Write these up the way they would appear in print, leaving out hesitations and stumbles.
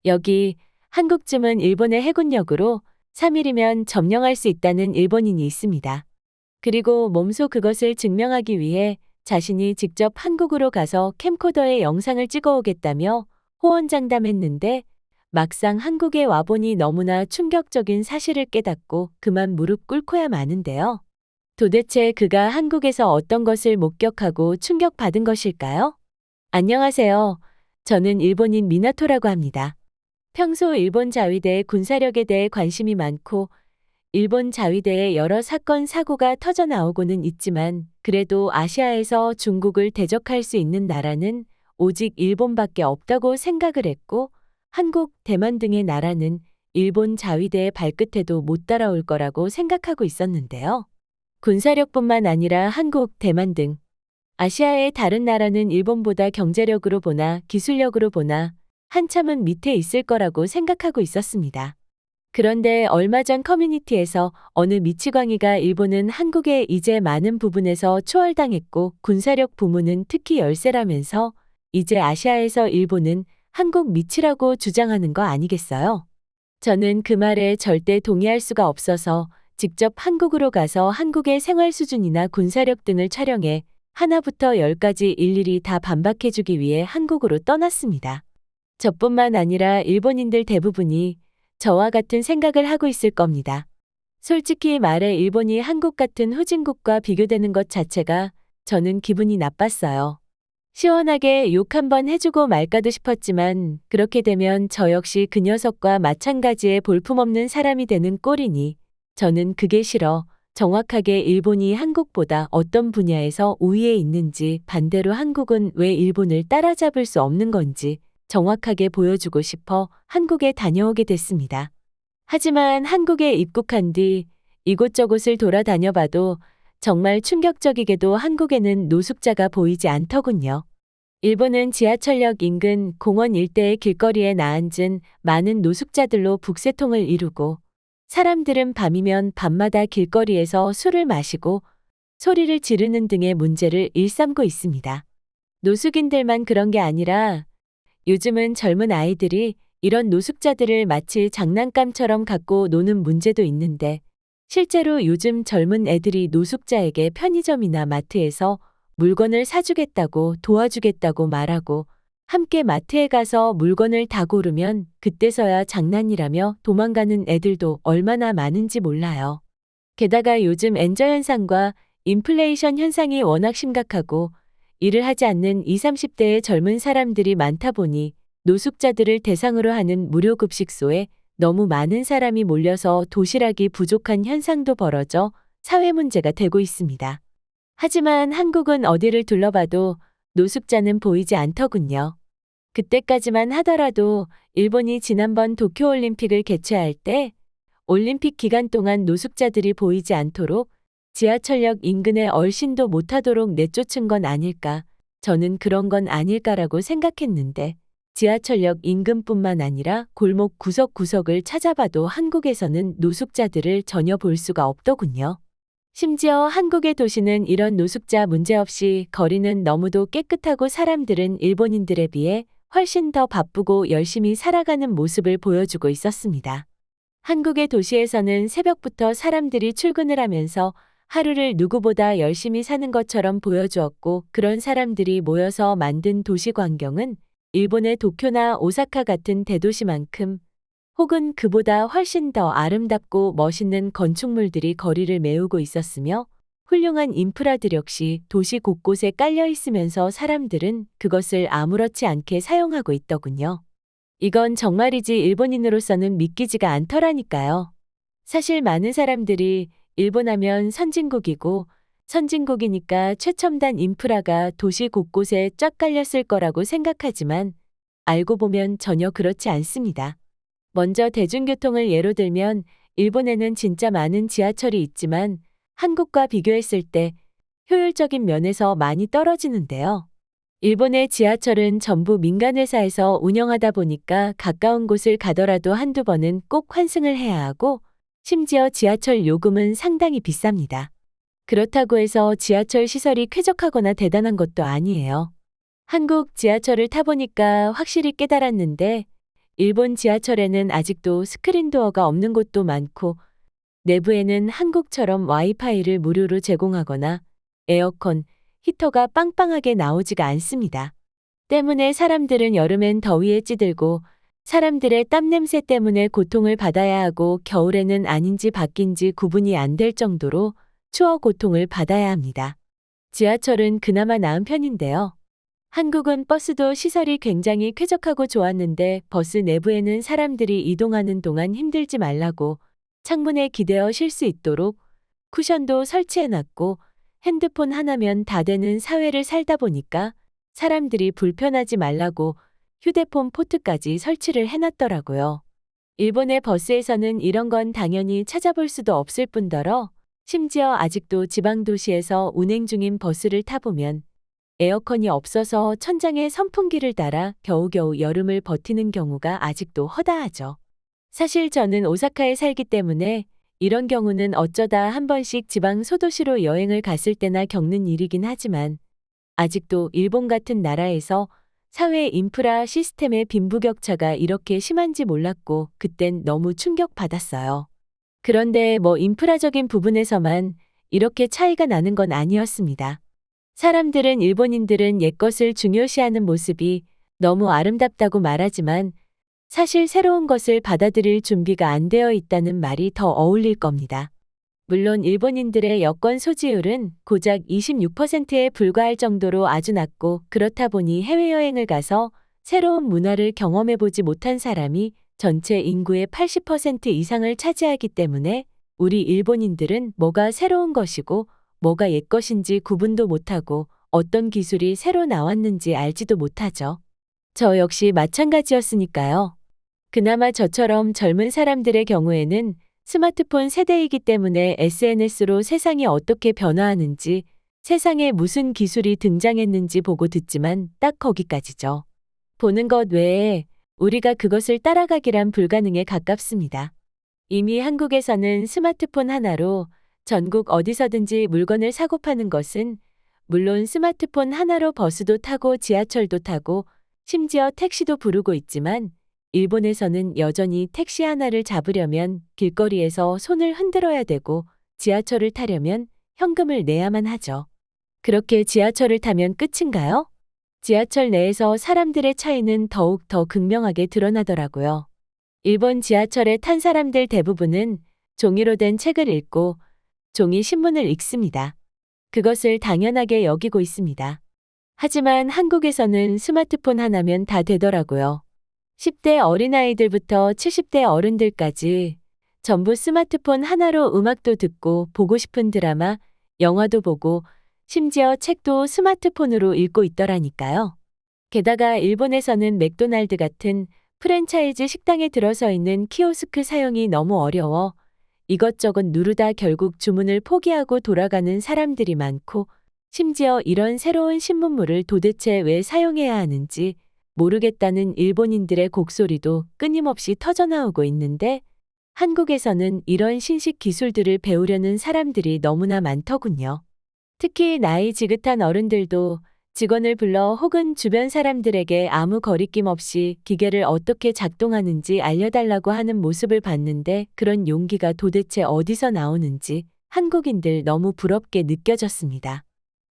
여기 한국쯤은 일본의 해군력으로 3일이면 점령할 수 있다는 일본인이 있습니다. 그리고 몸소 그것을 증명하기 위해 자신이 직접 한국으로 가서 캠코더에 영상을 찍어오겠다며 호언장담했는데 막상 한국에 와보니 너무나 충격적인 사실을 깨닫고 그만 무릎 꿇고야 마는데요. 도대체 그가 한국에서 어떤 것을 목격하고 충격받은 것일까요? 안녕하세요. 저는 일본인 미나토라고 합니다. 평소 일본 자위대의 군사력에 대해 관심이 많고 일본 자위대의 여러 사건 사고가 터져 나오고는 있지만 그래도 아시아에서 중국을 대적할 수 있는 나라는 오직 일본밖에 없다고 생각을 했고 한국, 대만 등의 나라는 일본 자위대의 발끝에도 못 따라올 거라고 생각하고 있었는데요. 군사력뿐만 아니라 한국, 대만 등 아시아의 다른 나라는 일본보다 경제력으로 보나 기술력으로 보나 한참은 밑에 있을 거라고 생각하고 있었습니다. 그런데 얼마 전 커뮤니티에서 어느 미치광이가 일본은 한국에 이제 많은 부분에서 초월당했고 군사력 부문은 특히 열세라면서 이제 아시아에서 일본은 한국 밑이라고 주장하는 거 아니겠어요? 저는 그 말에 절대 동의할 수가 없어서 직접 한국으로 가서 한국의 생활 수준이나 군사력 등을 촬영해 하나부터 10까지 일일이 다 반박해주기 위해 한국으로 떠났습니다. 저뿐만 아니라 일본인들 대부분이 저와 같은 생각을 하고 있을 겁니다. 솔직히 말해 일본이 한국 같은 후진국과 비교되는 것 자체가 저는 기분이 나빴어요. 시원하게 욕 한번 해주고 말까도 싶었지만 그렇게 되면 저 역시 그 녀석과 마찬가지의 볼품없는 사람이 되는 꼴이니 저는 그게 싫어 정확하게 일본이 한국보다 어떤 분야에서 우위에 있는지 반대로 한국은 왜 일본을 따라잡을 수 없는 건지 정확하게 보여주고 싶어 한국에 다녀오게 됐습니다. 하지만 한국에 입국한 뒤 이곳저곳을 돌아다녀 봐도 정말 충격적이게도 한국에는 노숙자가 보이지 않더군요. 일본은 지하철역 인근 공원 일대의 길거리에 나앉은 많은 노숙자들로 북새통을 이루고 사람들은 밤이면 밤마다 길거리에서 술을 마시고 소리를 지르는 등의 문제를 일삼고 있습니다. 노숙인들만 그런 게 아니라 요즘은 젊은 아이들이 이런 노숙자들을 마치 장난감처럼 갖고 노는 문제도 있는데 실제로 요즘 젊은 애들이 노숙자에게 편의점이나 마트에서 물건을 사주겠다고 도와주겠다고 말하고 함께 마트에 가서 물건을 다 고르면 그때서야 장난이라며 도망가는 애들도 얼마나 많은지 몰라요. 게다가 요즘 엔저 현상과 인플레이션 현상이 워낙 심각하고 일을 하지 않는 20, 30대의 젊은 사람들이 많다 보니 노숙자들을 대상으로 하는 무료급식소에 너무 많은 사람이 몰려서 도시락이 부족한 현상도 벌어져 사회 문제가 되고 있습니다. 하지만 한국은 어디를 둘러봐도 노숙자는 보이지 않더군요. 그때까지만 하더라도 일본이 지난번 도쿄올림픽을 개최할 때 올림픽 기간 동안 노숙자들이 보이지 않도록 지하철역 인근에 얼씬도 못하도록 내쫓은 건 아닐까, 저는 그런 건 아닐까라고 생각했는데 지하철역 인근뿐만 아니라 골목 구석구석을 찾아봐도 한국에서는 노숙자들을 전혀 볼 수가 없더군요. 심지어 한국의 도시는 이런 노숙자 문제 없이 거리는 너무도 깨끗하고 사람들은 일본인들에 비해 훨씬 더 바쁘고 열심히 살아가는 모습을 보여주고 있었습니다. 한국의 도시에서는 새벽부터 사람들이 출근을 하면서 하루를 누구보다 열심히 사는 것처럼 보여주었고 그런 사람들이 모여서 만든 도시 광경은 일본의 도쿄나 오사카 같은 대도시만큼 혹은 그보다 훨씬 더 아름답고 멋있는 건축물들이 거리를 메우고 있었으며 훌륭한 인프라들 역시 도시 곳곳에 깔려 있으면서 사람들은 그것을 아무렇지 않게 사용하고 있더군요. 이건 정말이지 일본인으로서는 믿기지가 않더라니까요. 사실 많은 사람들이 일본 하면 선진국이고 선진국이니까 최첨단 인프라가 도시 곳곳에 쫙 깔렸을 거라고 생각하지만 알고 보면 전혀 그렇지 않습니다. 먼저 대중교통을 예로 들면 일본에는 진짜 많은 지하철이 있지만 한국과 비교했을 때 효율적인 면에서 많이 떨어지는데요. 일본의 지하철은 전부 민간회사에서 운영하다 보니까 가까운 곳을 가더라도 한두 번은 꼭 환승을 해야 하고 심지어 지하철 요금은 상당히 비쌉니다. 그렇다고 해서 지하철 시설이 쾌적하거나 대단한 것도 아니에요. 한국 지하철을 타보니까 확실히 깨달았는데 일본 지하철에는 아직도 스크린 도어가 없는 곳도 많고 내부에는 한국처럼 와이파이를 무료로 제공하거나 에어컨, 히터가 빵빵하게 나오지가 않습니다. 때문에 사람들은 여름엔 더위에 찌들고 사람들의 땀 냄새 때문에 고통을 받아야 하고 겨울에는 아닌지 밖인지 구분이 안 될 정도로 추워 고통을 받아야 합니다. 지하철은 그나마 나은 편인데요. 한국은 버스도 시설이 굉장히 쾌적하고 좋았는데 버스 내부에는 사람들이 이동하는 동안 힘들지 말라고 창문에 기대어 쉴 수 있도록 쿠션도 설치해놨고 핸드폰 하나면 다 되는 사회를 살다 보니까 사람들이 불편하지 말라고 휴대폰 포트까지 설치를 해놨더라고요. 일본의 버스에서는 이런 건 당연히 찾아볼 수도 없을 뿐더러 심지어 아직도 지방 도시에서 운행 중인 버스를 타보면 에어컨이 없어서 천장에 선풍기를 달아 겨우겨우 여름을 버티는 경우가 아직도 허다하죠. 사실 저는 오사카에 살기 때문에 이런 경우는 어쩌다 한 번씩 지방 소도시로 여행을 갔을 때나 겪는 일이긴 하지만 아직도 일본 같은 나라에서 사회 인프라 시스템의 빈부격차가 이렇게 심한지 몰랐고 그땐 너무 충격받았어요. 그런데 인프라적인 부분에서만 이렇게 차이가 나는 건 아니었습니다. 사람들은 일본인들은 옛것을 중요시하는 모습이 너무 아름답다고 말하지만 사실 새로운 것을 받아들일 준비가 안 되어 있다는 말이 더 어울릴 겁니다. 물론 일본인들의 여권 소지율은 고작 26%에 불과할 정도로 아주 낮고 그렇다 보니 해외여행을 가서 새로운 문화를 경험해보지 못한 사람이 전체 인구의 80% 이상을 차지하기 때문에 우리 일본인들은 뭐가 새로운 것이고 뭐가 옛 것인지 구분도 못하고 어떤 기술이 새로 나왔는지 알지도 못하죠. 저 역시 마찬가지였으니까요. 그나마 저처럼 젊은 사람들의 경우에는 스마트폰 세대이기 때문에 SNS로 세상이 어떻게 변화하는지, 세상에 무슨 기술이 등장했는지 보고 듣지만 딱 거기까지죠. 보는 것 외에 우리가 그것을 따라가기란 불가능에 가깝습니다. 이미 한국에서는 스마트폰 하나로 전국 어디서든지 물건을 사고 파는 것은 물론 스마트폰 하나로 버스도 타고 지하철도 타고 심지어 택시도 부르고 있지만 일본에서는 여전히 택시 하나를 잡으려면 길거리에서 손을 흔들어야 되고 지하철을 타려면 현금을 내야만 하죠. 그렇게 지하철을 타면 끝인가요? 지하철 내에서 사람들의 차이는 더욱 더 극명하게 드러나더라고요. 일본 지하철에 탄 사람들 대부분은 종이로 된 책을 읽고 종이 신문을 읽습니다. 그것을 당연하게 여기고 있습니다. 하지만 한국에서는 스마트폰 하나면 다 되더라고요. 10대 어린아이들부터 70대 어른들까지 전부 스마트폰 하나로 음악도 듣고 보고 싶은 드라마, 영화도 보고 심지어 책도 스마트폰으로 읽고 있더라니까요. 게다가 일본에서는 맥도날드 같은 프랜차이즈 식당에 들어서 있는 키오스크 사용이 너무 어려워 이것저것 누르다 결국 주문을 포기하고 돌아가는 사람들이 많고 심지어 이런 새로운 신문물을 도대체 왜 사용해야 하는지 모르겠다는 일본인들의 곡소리도 끊임없이 터져나오고 있는데 한국에서는 이런 신식 기술들을 배우려는 사람들이 너무나 많더군요. 특히 나이 지긋한 어른들도 직원을 불러 혹은 주변 사람들에게 아무 거리낌 없이 기계를 어떻게 작동하는지 알려달라고 하는 모습을 봤는데 그런 용기가 도대체 어디서 나오는지 한국인들 너무 부럽게 느껴졌습니다.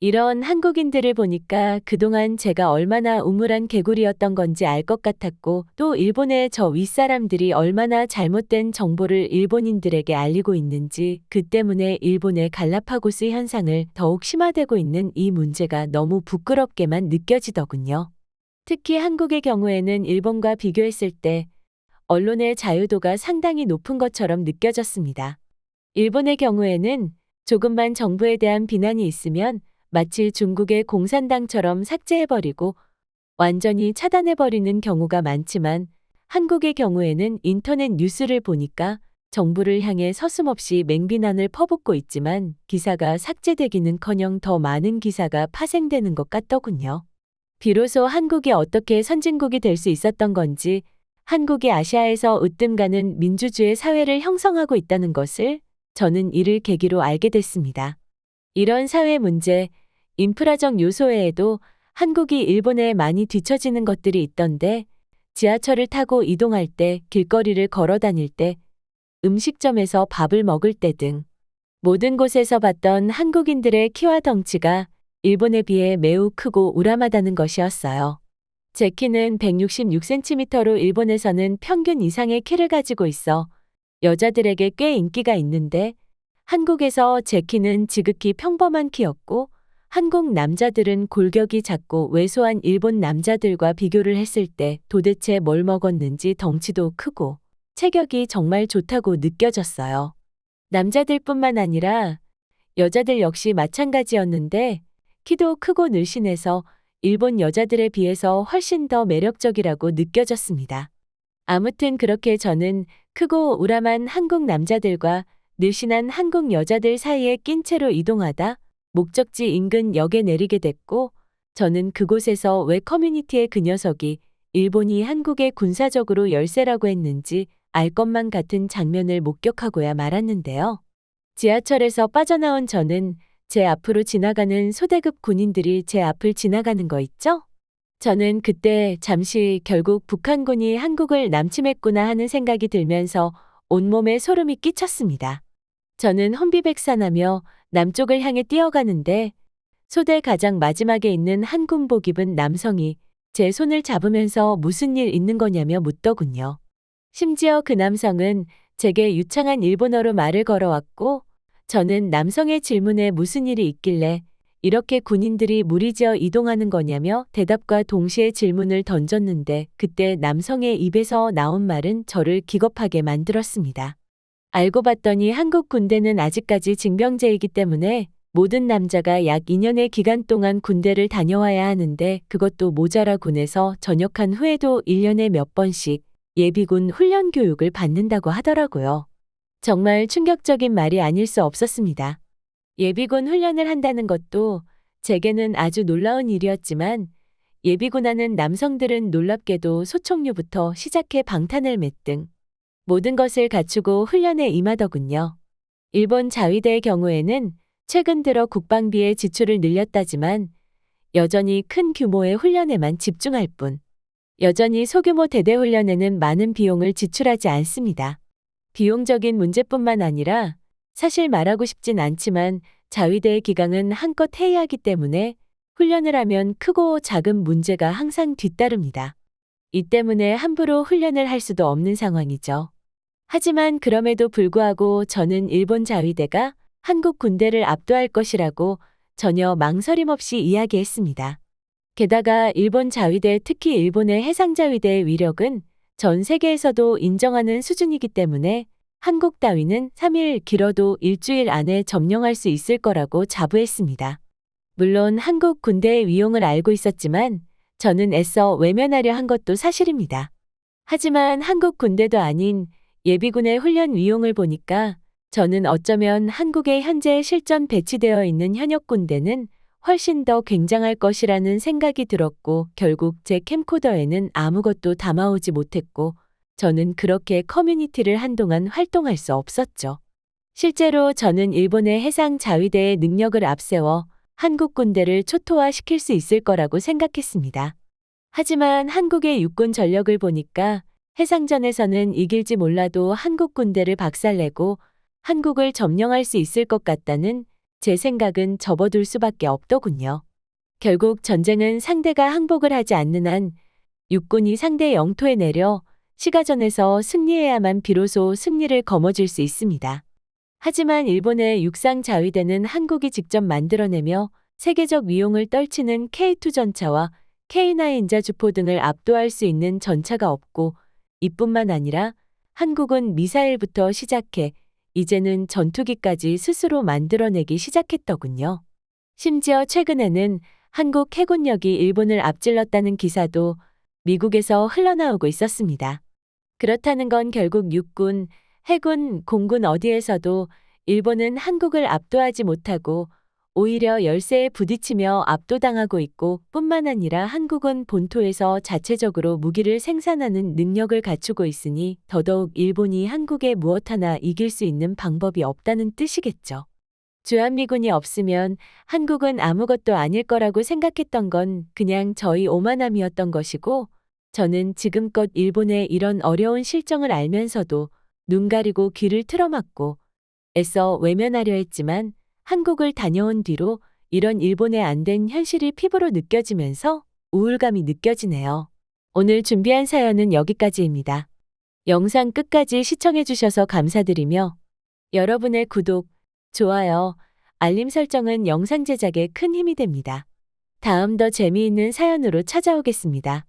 이런 한국인들을 보니까 그동안 제가 얼마나 우물한 개구리였던 건지 알 것 같았고 또 일본의 저 윗사람들이 얼마나 잘못된 정보를 일본인들에게 알리고 있는지 그 때문에 일본의 갈라파고스 현상을 더욱 심화되고 있는 이 문제가 너무 부끄럽게만 느껴지더군요. 특히 한국의 경우에는 일본과 비교했을 때 언론의 자유도가 상당히 높은 것처럼 느껴졌습니다. 일본의 경우에는 조금만 정부에 대한 비난이 있으면 마치 중국의 공산당처럼 삭제해버리고 완전히 차단해버리는 경우가 많지만 한국의 경우에는 인터넷 뉴스를 보니까 정부를 향해 서슴없이 맹비난을 퍼붓고 있지만 기사가 삭제되기는커녕 더 많은 기사가 파생되는 것 같더군요. 비로소 한국이 어떻게 선진국이 될 수 있었던 건지 한국이 아시아에서 으뜸가는 민주주의 사회를 형성하고 있다는 것을 저는 이를 계기로 알게 됐습니다. 이런 사회 문제, 인프라적 요소 외에도 한국이 일본에 많이 뒤처지는 것들이 있던데 지하철을 타고 이동할 때, 길거리를 걸어 다닐 때, 음식점에서 밥을 먹을 때 등 모든 곳에서 봤던 한국인들의 키와 덩치가 일본에 비해 매우 크고 우람하다는 것이었어요. 제 키는 166cm로 일본에서는 평균 이상의 키를 가지고 있어 여자들에게 꽤 인기가 있는데 한국에서 제 키는 지극히 평범한 키였고 한국 남자들은 골격이 작고 왜소한 일본 남자들과 비교를 했을 때 도대체 뭘 먹었는지 덩치도 크고 체격이 정말 좋다고 느껴졌어요. 남자들뿐만 아니라 여자들 역시 마찬가지였는데 키도 크고 늘씬해서 일본 여자들에 비해서 훨씬 더 매력적이라고 느껴졌습니다. 아무튼 그렇게 저는 크고 우람한 한국 남자들과 늘씬한 한국 여자들 사이에 낀 채로 이동하다 목적지 인근 역에 내리게 됐고 저는 그곳에서 왜 커뮤니티의 그 녀석이 일본이 한국에 군사적으로 열세라고 했는지 알 것만 같은 장면을 목격하고야 말았는데요. 지하철에서 빠져나온 저는 제 앞으로 지나가는 소대급 군인들이 제 앞을 지나가는 거 있죠? 저는 그때 잠시 결국 북한군이 한국을 남침했구나 하는 생각이 들면서 온몸에 소름이 끼쳤습니다. 저는 혼비백산하며 남쪽을 향해 뛰어가는데 소대 가장 마지막에 있는 한 군복 입은 남성이 제 손을 잡으면서 무슨 일 있는 거냐며 묻더군요. 심지어 그 남성은 제게 유창한 일본어로 말을 걸어왔고 저는 남성의 질문에 무슨 일이 있길래 이렇게 군인들이 무리지어 이동하는 거냐며 대답과 동시에 질문을 던졌는데 그때 남성의 입에서 나온 말은 저를 기겁하게 만들었습니다. 알고 봤더니 한국 군대는 아직까지 징병제이기 때문에 모든 남자가 약 2년의 기간 동안 군대를 다녀와야 하는데 그것도 모자라 군에서 전역한 후에도 1년에 몇 번씩 예비군 훈련 교육을 받는다고 하더라고요. 정말 충격적인 말이 아닐 수 없었습니다. 예비군 훈련을 한다는 것도 제게는 아주 놀라운 일이었지만 예비군하는 남성들은 놀랍게도 소총류부터 시작해 방탄을 맷 등 모든 것을 갖추고 훈련에 임하더군요. 일본 자위대의 경우에는 최근 들어 국방비의 지출을 늘렸다지만 여전히 큰 규모의 훈련에만 집중할 뿐 여전히 소규모 대대 훈련에는 많은 비용을 지출하지 않습니다. 비용적인 문제뿐만 아니라 사실 말하고 싶진 않지만 자위대의 기강은 한껏 해이하기 때문에 훈련을 하면 크고 작은 문제가 항상 뒤따릅니다. 이 때문에 함부로 훈련을 할 수도 없는 상황이죠. 하지만 그럼에도 불구하고 저는 일본 자위대가 한국 군대를 압도할 것이라고 전혀 망설임 없이 이야기했습니다. 게다가 일본 자위대, 특히 일본의 해상자위대의 위력은 전 세계에서도 인정하는 수준이기 때문에 한국 따위는 3일 길어도 일주일 안에 점령할 수 있을 거라고 자부했습니다. 물론 한국 군대의 위용을 알고 있었지만 저는 애써 외면하려 한 것도 사실입니다. 하지만 한국 군대도 아닌 예비군의 훈련 위용을 보니까 저는 어쩌면 한국의 현재 실전 배치되어 있는 현역 군대는 훨씬 더 굉장할 것이라는 생각이 들었고 결국 제 캠코더에는 아무것도 담아오지 못했고 저는 그렇게 커뮤니티를 한동안 활동할 수 없었죠. 실제로 저는 일본의 해상 자위대의 능력을 앞세워 한국 군대를 초토화시킬 수 있을 거라고 생각했습니다. 하지만 한국의 육군 전력을 보니까 해상전에서는 이길지 몰라도 한국 군대를 박살내고 한국을 점령할 수 있을 것 같다는 제 생각은 접어둘 수밖에 없더군요. 결국 전쟁은 상대가 항복을 하지 않는 한 육군이 상대 영토에 내려 시가전에서 승리해야만 비로소 승리를 거머쥘 수 있습니다. 하지만 일본의 육상 자위대는 한국이 직접 만들어내며 세계적 위용을 떨치는 K2 전차와 K9 자주포 등을 압도할 수 있는 전차가 없고 이뿐만 아니라 한국은 미사일부터 시작해 이제는 전투기까지 스스로 만들어내기 시작했더군요. 심지어 최근에는 한국 해군력이 일본을 앞질렀다는 기사도 미국에서 흘러나오고 있었습니다. 그렇다는 건 결국 육군, 해군, 공군 어디에서도 일본은 한국을 압도하지 못하고 오히려 열세에 부딪히며 압도당하고 있고 뿐만 아니라 한국은 본토에서 자체적으로 무기를 생산하는 능력을 갖추고 있으니 더더욱 일본이 한국에 무엇 하나 이길 수 있는 방법이 없다는 뜻이겠죠. 주한미군이 없으면 한국은 아무것도 아닐 거라고 생각했던 건 그냥 저희 오만함이었던 것이고 저는 지금껏 일본의 이런 어려운 실정을 알면서도 눈 가리고 귀를 틀어막고 애써 외면하려 했지만 한국을 다녀온 뒤로 이런 일본의 안 된 현실이 피부로 느껴지면서 우울감이 느껴지네요. 오늘 준비한 사연은 여기까지입니다. 영상 끝까지 시청해주셔서 감사드리며 여러분의 구독, 좋아요, 알림 설정은 영상 제작에 큰 힘이 됩니다. 다음 더 재미있는 사연으로 찾아오겠습니다.